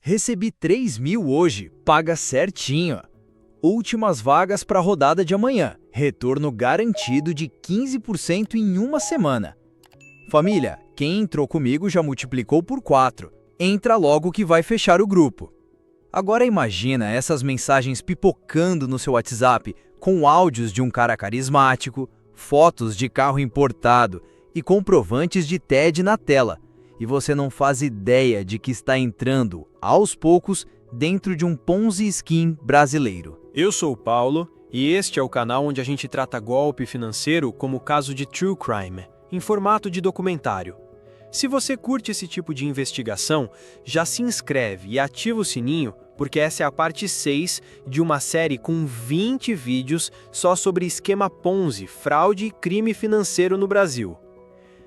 Recebi 3.000 hoje, paga certinho. Últimas vagas para a rodada de amanhã, retorno garantido de 15% em uma semana. Família, quem entrou comigo já multiplicou por 4. Entra logo que vai fechar o grupo. Agora imagina essas mensagens pipocando no seu WhatsApp, com áudios de um cara carismático, fotos de carro importado e comprovantes de TED na tela. E você não faz ideia de que está entrando, aos poucos, dentro de um Ponzi Scheme brasileiro. Eu sou o Paulo e este é o canal onde a gente trata golpe financeiro como caso de True Crime, em formato de documentário. Se você curte esse tipo de investigação, já se inscreve e ativa o sininho, porque essa é a parte 6 de uma série com 20 vídeos só sobre esquema Ponzi, fraude e crime financeiro no Brasil.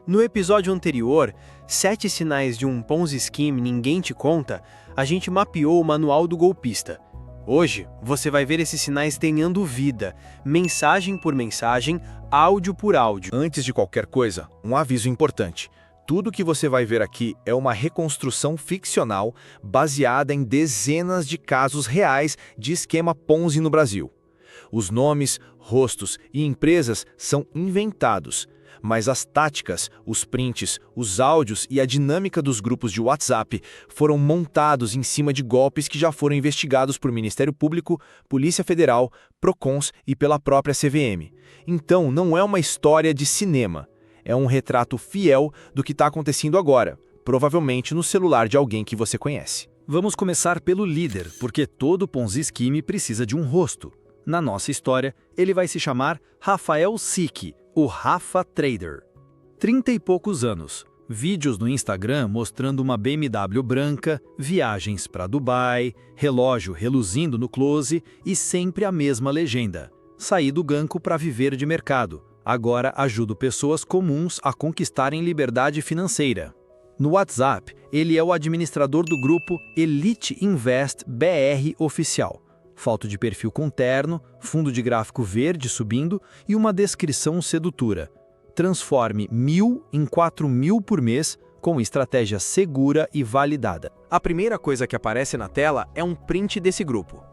No episódio anterior, 7 sinais de um Ponzi Scheme Ninguém Te Conta, a gente mapeou o manual do golpista. Hoje, você vai ver esses sinais ganhando vida, mensagem por mensagem, áudio por áudio. Antes de qualquer coisa, um aviso importante. Tudo que você vai ver aqui é uma reconstrução ficcional baseada em dezenas de casos reais de esquema Ponzi no Brasil. Os nomes, rostos e empresas são inventados, mas as táticas, os prints, os áudios e a dinâmica dos grupos de WhatsApp foram montados em cima de golpes que já foram investigados por Ministério Público, Polícia Federal, Procons e pela própria CVM. Então, não é uma história de cinema. É um retrato fiel do que está acontecendo agora, provavelmente no celular de alguém que você conhece. Vamos começar pelo líder, porque todo Ponzi Scheme precisa de um rosto. Na nossa história, ele vai se chamar Rafael Sique, o Rafa Trader. 30 e poucos anos, vídeos no Instagram mostrando uma BMW branca, viagens para Dubai, relógio reluzindo no close e sempre a mesma legenda. Saí do ganco para viver de mercado. Agora ajudo pessoas comuns a conquistarem liberdade financeira. No WhatsApp, ele é o administrador do grupo Elite Invest BR Oficial. Foto de perfil com terno, fundo de gráfico verde subindo e uma descrição sedutora. Transforme 1.000 em 4.000 por mês com estratégia segura e validada. A primeira coisa que aparece na tela é um print desse grupo.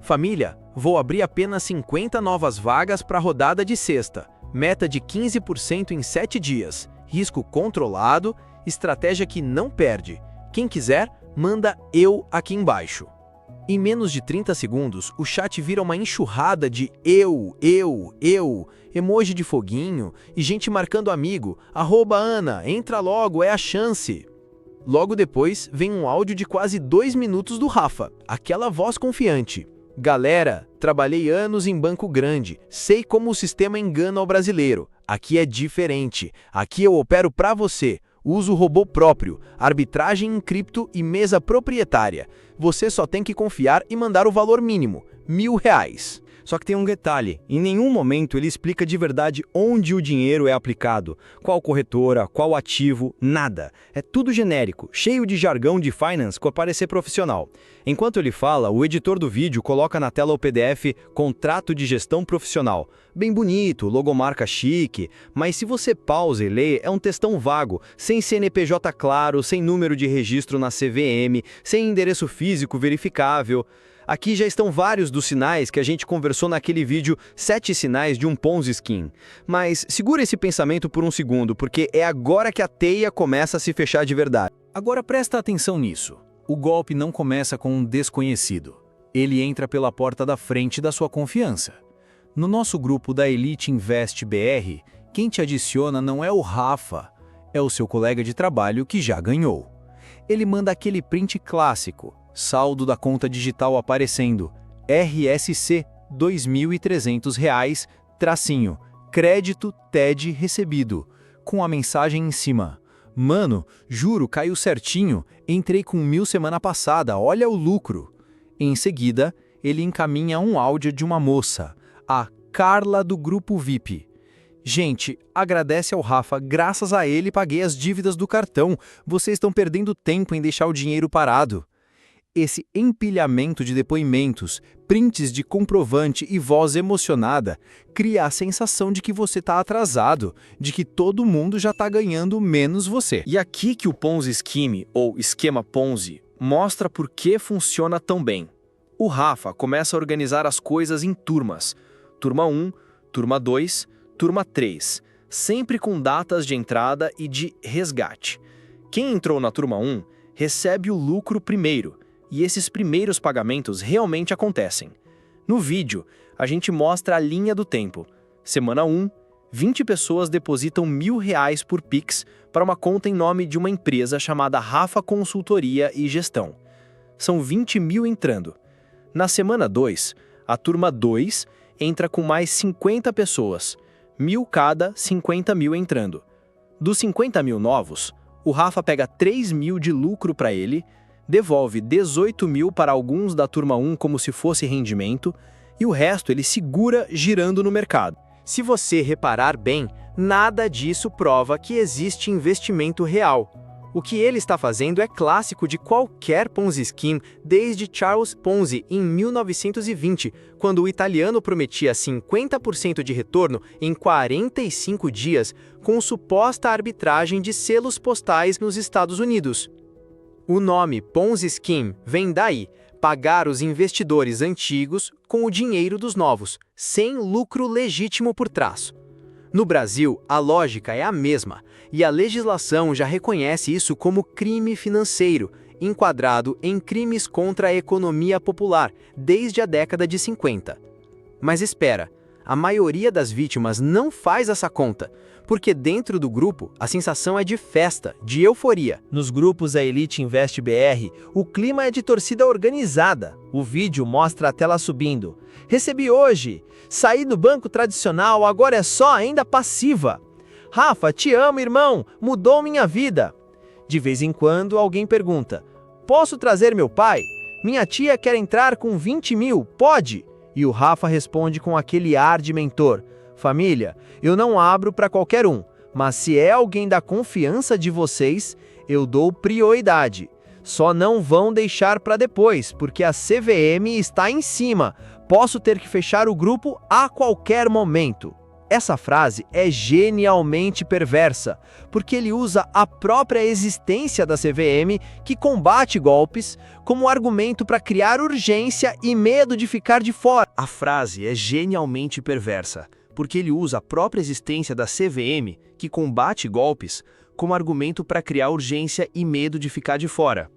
Família, vou abrir apenas 50 novas vagas para a rodada de sexta. Meta de 15% em 7 dias. Risco controlado, estratégia que não perde. Quem quiser, manda eu aqui embaixo. Em menos de 30 segundos, o chat vira uma enxurrada de eu, emoji de foguinho e gente marcando amigo, @Ana, entra logo, é a chance. Logo depois, vem um áudio de quase 2 minutos do Rafa, aquela voz confiante. Galera, trabalhei anos em banco grande, sei como o sistema engana o brasileiro. Aqui é diferente, aqui eu opero para você. Uso robô próprio, arbitragem em cripto e mesa proprietária. Você só tem que confiar e mandar o valor mínimo, R$1.000. Só que tem um detalhe, em nenhum momento ele explica de verdade onde o dinheiro é aplicado, qual corretora, qual ativo, nada. É tudo genérico, cheio de jargão de finance com parecer profissional. Enquanto ele fala, o editor do vídeo coloca na tela o PDF Contrato de Gestão Profissional. Bem bonito, logomarca chique, mas se você pausa e lê, é um textão vago, sem CNPJ claro, sem número de registro na CVM, sem endereço físico verificável. Aqui já estão vários dos sinais que a gente conversou naquele vídeo 7 sinais de um Ponzi Scheme. Mas segura esse pensamento por um segundo, porque é agora que a teia começa a se fechar de verdade. Agora presta atenção nisso. O golpe não começa com um desconhecido. Ele entra pela porta da frente da sua confiança. No nosso grupo da Elite Invest BR, quem te adiciona não é o Rafa, é o seu colega de trabalho que já ganhou. Ele manda aquele print clássico. Saldo da conta digital aparecendo, RSC R$2.300, tracinho, crédito TED recebido, com a mensagem em cima. Mano, juro, caiu certinho, entrei com 1.000 semana passada, olha o lucro. Em seguida, ele encaminha um áudio de uma moça, a Carla do grupo VIP. Gente, agradece ao Rafa, graças a ele paguei as dívidas do cartão, vocês estão perdendo tempo em deixar o dinheiro parado. Esse empilhamento de depoimentos, prints de comprovante e voz emocionada cria a sensação de que você está atrasado, de que todo mundo já está ganhando menos você. E aqui que o Ponzi Scheme, ou esquema Ponzi, mostra por que funciona tão bem. O Rafa começa a organizar as coisas em turmas. Turma 1, Turma 2, Turma 3, sempre com datas de entrada e de resgate. Quem entrou na Turma 1 recebe o lucro primeiro, e esses primeiros pagamentos realmente acontecem. No vídeo, a gente mostra a linha do tempo. Semana 1, 20 pessoas depositam R$1.000 por Pix para uma conta em nome de uma empresa chamada Rafa Consultoria e Gestão. São 20 mil entrando. Na semana 2, a turma 2 entra com mais 50 pessoas, 1.000 cada, 50 mil entrando. Dos 50 mil novos, o Rafa pega 3 mil de lucro para ele, devolve 18 mil para alguns da turma 1 como se fosse rendimento, e o resto ele segura girando no mercado. Se você reparar bem, nada disso prova que existe investimento real. O que ele está fazendo é clássico de qualquer Ponzi Scheme desde Charles Ponzi em 1920, quando o italiano prometia 50% de retorno em 45 dias com suposta arbitragem de selos postais nos Estados Unidos. O nome Ponzi Scheme vem daí, pagar os investidores antigos com o dinheiro dos novos, sem lucro legítimo por trás. No Brasil, a lógica é a mesma, e a legislação já reconhece isso como crime financeiro, enquadrado em crimes contra a economia popular desde a década de 50. Mas espera, a maioria das vítimas não faz essa conta, porque dentro do grupo a sensação é de festa, de euforia. Nos grupos da Elite Invest BR, o clima é de torcida organizada. O vídeo mostra a tela subindo. Recebi hoje. Saí do banco tradicional, agora é só ainda passiva. Rafa, te amo, irmão. Mudou minha vida. De vez em quando alguém pergunta: posso trazer meu pai? Minha tia quer entrar com 20 mil, pode? E o Rafa responde com aquele ar de mentor: família, eu não abro para qualquer um, mas se é alguém da confiança de vocês, eu dou prioridade. Só não vão deixar para depois, porque a CVM está em cima. Posso ter que fechar o grupo a qualquer momento. Essa frase é genialmente perversa, porque ele usa a própria existência da CVM, que combate golpes, como argumento para criar urgência e medo de ficar de fora. A frase é genialmente perversa, porque ele usa a própria existência da CVM, que combate golpes, como argumento para criar urgência e medo de ficar de fora.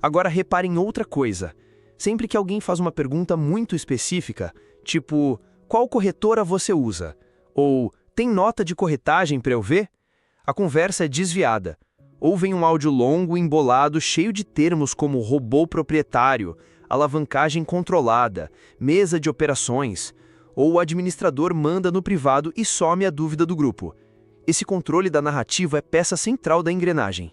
Agora reparem outra coisa. Sempre que alguém faz uma pergunta muito específica, tipo, qual corretora você usa? Ou, tem nota de corretagem para eu ver? A conversa é desviada. Ou vem um áudio longo, embolado, cheio de termos como robô proprietário, alavancagem controlada, mesa de operações, ou o administrador manda no privado e some a dúvida do grupo. Esse controle da narrativa é peça central da engrenagem.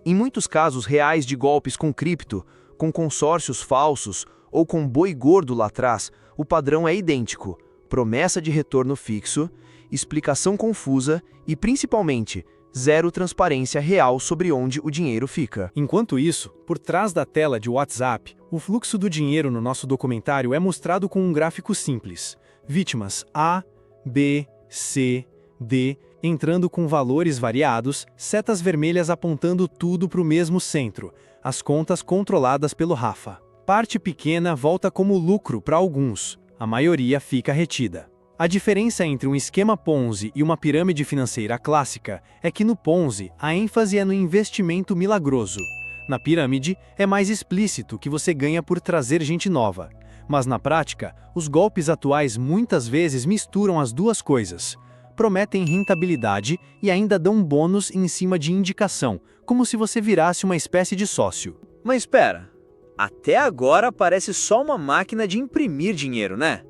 Em muitos casos reais de golpes com cripto, com consórcios falsos ou com boi gordo lá atrás, o padrão é idêntico: promessa de retorno fixo, explicação confusa e, principalmente, zero transparência real sobre onde o dinheiro fica. Enquanto isso, por trás da tela de WhatsApp, o fluxo do dinheiro no nosso documentário é mostrado com um gráfico simples. Vítimas A, B, C, D, entrando com valores variados, setas vermelhas apontando tudo para o mesmo centro, as contas controladas pelo Rafa. Parte pequena volta como lucro para alguns, a maioria fica retida. A diferença entre um esquema Ponzi e uma pirâmide financeira clássica é que no Ponzi a ênfase é no investimento milagroso. Na pirâmide é mais explícito que você ganha por trazer gente nova. Mas na prática, os golpes atuais muitas vezes misturam as duas coisas. Prometem rentabilidade e ainda dão bônus em cima de indicação, como se você virasse uma espécie de sócio. Mas espera, até agora parece só uma máquina de imprimir dinheiro, né?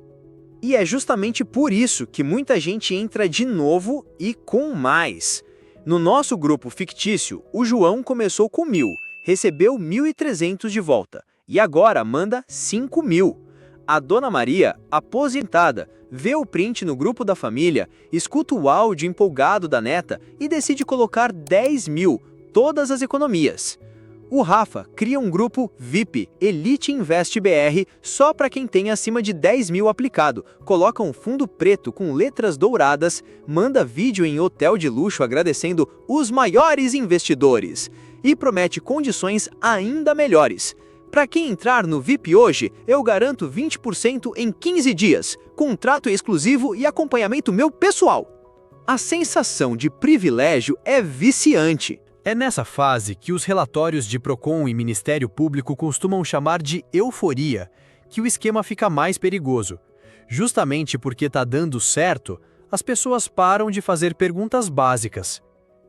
E é justamente por isso que muita gente entra de novo e com mais. No nosso grupo fictício, o João começou com 1.000, recebeu 1.300 de volta e agora manda 5.000. A Dona Maria, aposentada, vê o print no grupo da família, escuta o áudio empolgado da neta e decide colocar 10.000, todas as economias. O Rafa cria um grupo VIP, Elite Invest BR, só para quem tem acima de 10.000 aplicado, coloca um fundo preto com letras douradas, manda vídeo em hotel de luxo agradecendo os maiores investidores. e promete condições ainda melhores. Para quem entrar no VIP hoje, eu garanto 20% em 15 dias, contrato exclusivo e acompanhamento meu pessoal. A sensação de privilégio é viciante. É nessa fase que os relatórios de Procon e Ministério Público costumam chamar de euforia, que o esquema fica mais perigoso. Justamente porque está dando certo, as pessoas param de fazer perguntas básicas.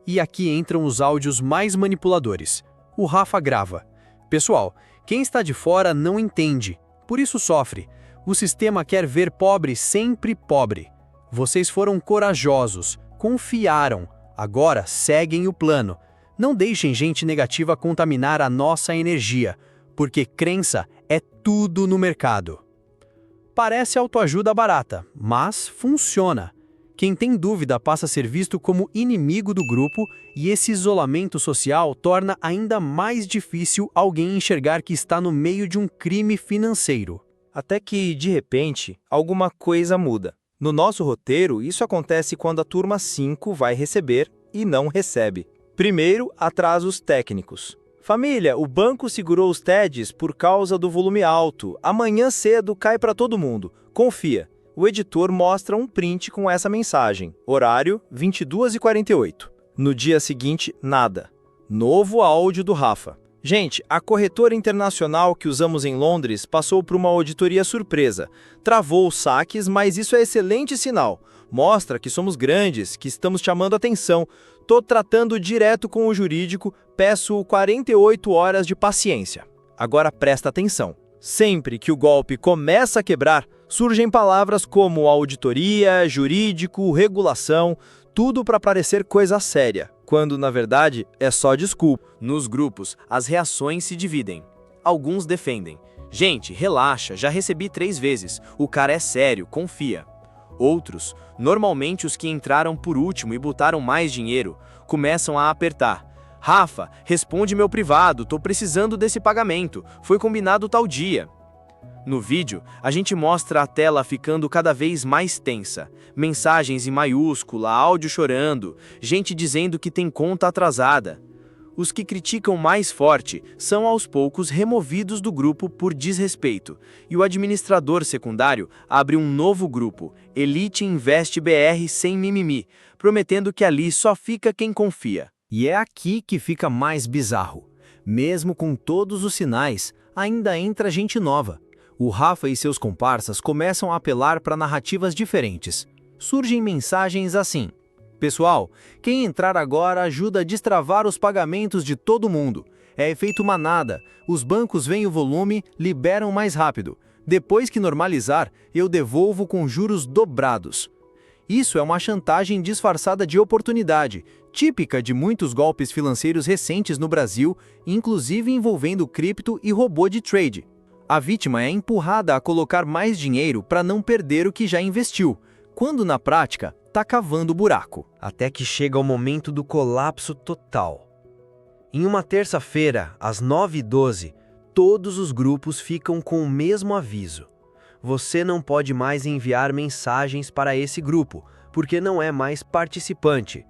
E aqui entram os áudios mais manipuladores. O Rafa grava. Pessoal, quem está de fora não entende, por isso sofre. O sistema quer ver pobre sempre pobre. Vocês foram corajosos, confiaram, agora seguem o plano. Não deixem gente negativa contaminar a nossa energia, porque crença é tudo no mercado. Parece autoajuda barata, mas funciona. Quem tem dúvida passa a ser visto como inimigo do grupo e esse isolamento social torna ainda mais difícil alguém enxergar que está no meio de um crime financeiro. Até que, de repente, alguma coisa muda. No nosso roteiro, isso acontece quando a turma 5 vai receber e não recebe. Primeiro, atrasos técnicos. Família, o banco segurou os TEDs por causa do volume alto. Amanhã cedo cai para todo mundo. Confia. O editor mostra um print com essa mensagem. Horário, 22h48. No dia seguinte, nada. Novo áudio do Rafa. Gente, a corretora internacional que usamos em Londres passou por uma auditoria surpresa. Travou os saques, mas isso é excelente sinal. Mostra que somos grandes, que estamos chamando atenção. Tô tratando direto com o jurídico, peço 48 horas de paciência. Agora presta atenção. Sempre que o golpe começa a quebrar, surgem palavras como auditoria, jurídico, regulação, tudo para parecer coisa séria, quando na verdade é só desculpa. Nos grupos, as reações se dividem. Alguns defendem. Gente, relaxa, já recebi 3 vezes, o cara é sério, confia. Outros, normalmente os que entraram por último e botaram mais dinheiro, começam a apertar. Rafa, responde meu privado, tô precisando desse pagamento, foi combinado tal dia. No vídeo, a gente mostra a tela ficando cada vez mais tensa. Mensagens em maiúscula, áudio chorando, gente dizendo que tem conta atrasada. Os que criticam mais forte são aos poucos removidos do grupo por desrespeito, e o administrador secundário abre um novo grupo, Elite Invest BR sem mimimi, prometendo que ali só fica quem confia. E é aqui que fica mais bizarro. Mesmo com todos os sinais, ainda entra gente nova. O Rafa e seus comparsas começam a apelar para narrativas diferentes. Surgem mensagens assim: pessoal, quem entrar agora ajuda a destravar os pagamentos de todo mundo. É efeito manada. Os bancos veem o volume, liberam mais rápido. Depois que normalizar, eu devolvo com juros dobrados. Isso é uma chantagem disfarçada de oportunidade, típica de muitos golpes financeiros recentes no Brasil, inclusive envolvendo cripto e robô de trade. A vítima é empurrada a colocar mais dinheiro para não perder o que já investiu, quando na prática está cavando buraco. Até que chega o momento do colapso total. Em uma terça-feira, às 9h12, todos os grupos ficam com o mesmo aviso. Você não pode mais enviar mensagens para esse grupo, porque não é mais participante.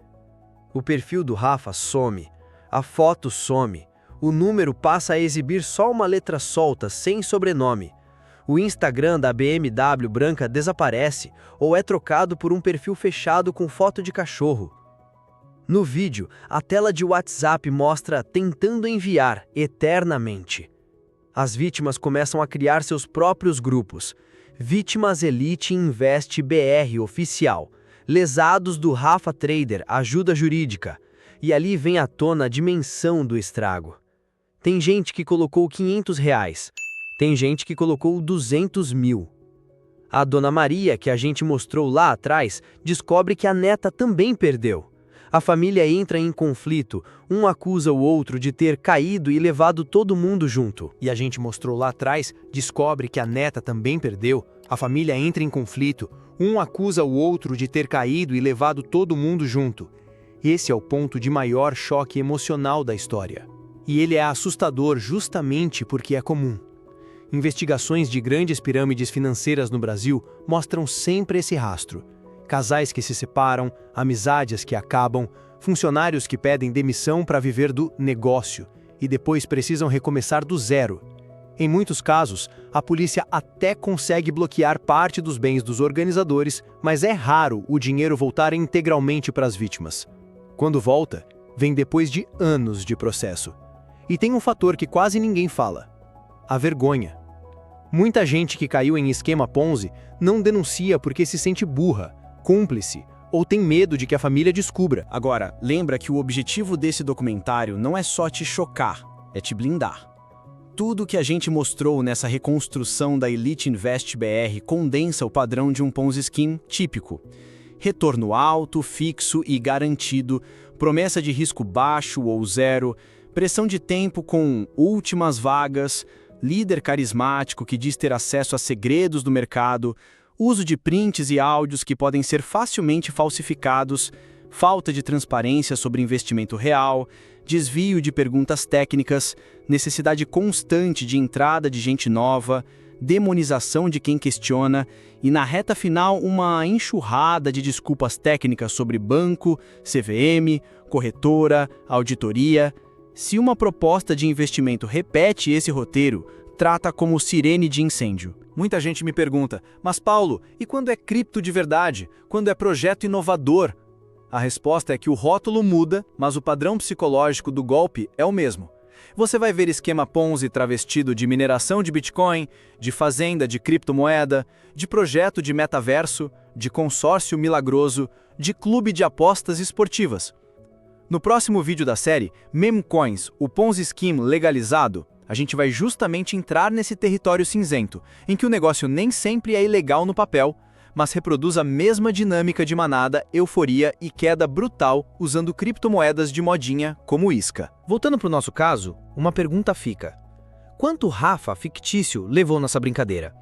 O perfil do Rafa some, a foto some, o número passa a exibir só uma letra solta, sem sobrenome. O Instagram da BMW branca desaparece ou é trocado por um perfil fechado com foto de cachorro. No vídeo, a tela de WhatsApp mostra tentando enviar eternamente. As vítimas começam a criar seus próprios grupos. Vítimas Elite Invest BR Oficial. Lesados do Rafa Trader Ajuda Jurídica. E ali vem à tona a dimensão do estrago. Tem gente que colocou R$500. Tem gente que colocou 200 mil. A Dona Maria, que a gente mostrou lá atrás, descobre que a neta também perdeu. A família entra em conflito, um acusa o outro de ter caído e levado todo mundo junto. E a gente mostrou lá atrás, descobre que a neta também perdeu, a família entra em conflito, um acusa o outro de ter caído e levado todo mundo junto. Esse é o ponto de maior choque emocional da história. E ele é assustador justamente porque é comum. Investigações de grandes pirâmides financeiras no Brasil mostram sempre esse rastro. Casais que se separam, amizades que acabam, Funcionários que pedem demissão para viver do negócio e depois precisam recomeçar do zero. Em muitos casos, a polícia até consegue bloquear parte dos bens dos organizadores, mas é raro o dinheiro voltar integralmente para as vítimas. Quando volta, vem depois de anos de processo. E tem um fator que quase ninguém fala: a vergonha. Muita gente que caiu em esquema Ponzi não denuncia porque se sente burra, cúmplice, ou tem medo de que a família descubra. Agora, lembra que o objetivo desse documentário não é só te chocar, é te blindar. Tudo que a gente mostrou nessa reconstrução da Elite Invest BR condensa o padrão de um Ponzi Scheme típico. Retorno alto, fixo e garantido, promessa de risco baixo ou zero, pressão de tempo com últimas vagas, líder carismático que diz ter acesso a segredos do mercado, uso de prints e áudios que podem ser facilmente falsificados, falta de transparência sobre investimento real, desvio de perguntas técnicas, necessidade constante de entrada de gente nova, demonização de quem questiona e, na reta final, uma enxurrada de desculpas técnicas sobre banco, CVM, corretora, auditoria. Se uma proposta de investimento repete esse roteiro, trata como sirene de incêndio. Muita gente me pergunta, mas Paulo, e quando é cripto de verdade? Quando é projeto inovador? A resposta é que o rótulo muda, mas o padrão psicológico do golpe é o mesmo. Você vai ver esquema Ponzi travestido de mineração de Bitcoin, de fazenda de criptomoeda, de projeto de metaverso, de consórcio milagroso, de clube de apostas esportivas. No próximo vídeo da série, Meme Coins, o Ponzi Scheme legalizado, a gente vai justamente entrar nesse território cinzento, em que o negócio nem sempre é ilegal no papel, mas reproduz a mesma dinâmica de manada, euforia e queda brutal usando criptomoedas de modinha como isca. Voltando para o nosso caso, uma pergunta fica: quanto Rafa fictício levou nessa brincadeira?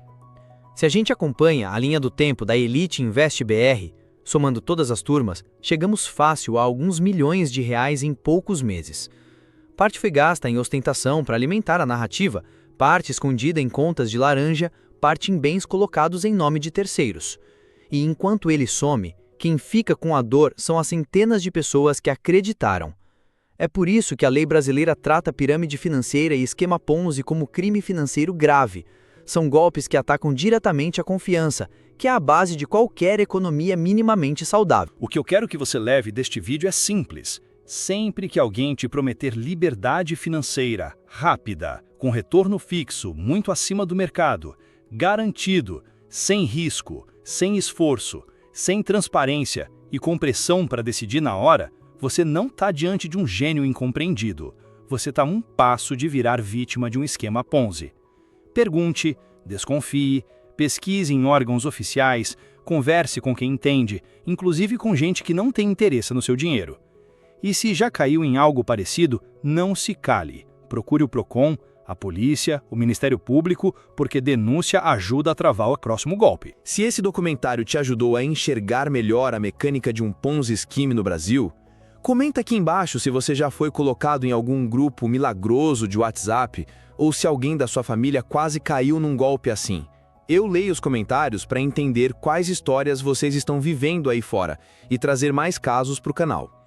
Se a gente acompanha a linha do tempo da Elite Invest BR, somando todas as turmas, chegamos fácil a alguns milhões de reais em poucos meses. Parte foi gasta em ostentação para alimentar a narrativa, parte escondida em contas de laranja, parte em bens colocados em nome de terceiros. E enquanto ele some, quem fica com a dor são as centenas de pessoas que acreditaram. É por isso que a lei brasileira trata pirâmide financeira e esquema Ponzi como crime financeiro grave. São golpes que atacam diretamente a confiança, que é a base de qualquer economia minimamente saudável. O que eu quero que você leve deste vídeo é simples. Sempre que alguém te prometer liberdade financeira, rápida, com retorno fixo, muito acima do mercado, garantido, sem risco, sem esforço, sem transparência e com pressão para decidir na hora, você não está diante de um gênio incompreendido. Você está a um passo de virar vítima de um esquema Ponzi. Pergunte, desconfie, pesquise em órgãos oficiais, converse com quem entende, inclusive com gente que não tem interesse no seu dinheiro. E se já caiu em algo parecido, não se cale. Procure o Procon, a polícia, o Ministério Público, porque denúncia ajuda a travar o próximo golpe. Se esse documentário te ajudou a enxergar melhor a mecânica de um Ponzi Scheme no Brasil, comenta aqui embaixo se você já foi colocado em algum grupo milagroso de WhatsApp ou se alguém da sua família quase caiu num golpe assim. Eu leio os comentários para entender quais histórias vocês estão vivendo aí fora e trazer mais casos para o canal.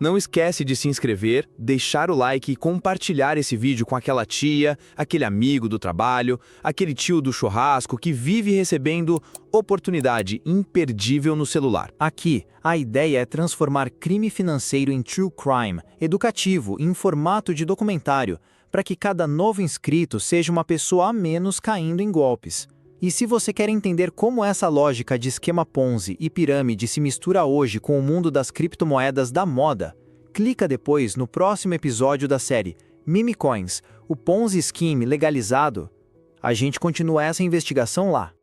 Não esquece de se inscrever, deixar o like e compartilhar esse vídeo com aquela tia, aquele amigo do trabalho, aquele tio do churrasco que vive recebendo oportunidade imperdível no celular. Aqui, a ideia é transformar crime financeiro em true crime, educativo, em formato de documentário, para que cada novo inscrito seja uma pessoa a menos caindo em golpes. E se você quer entender como essa lógica de esquema Ponzi e pirâmide se mistura hoje com o mundo das criptomoedas da moda, clica depois no próximo episódio da série Meme Coins, o Ponzi Scheme legalizado. A gente continua essa investigação lá.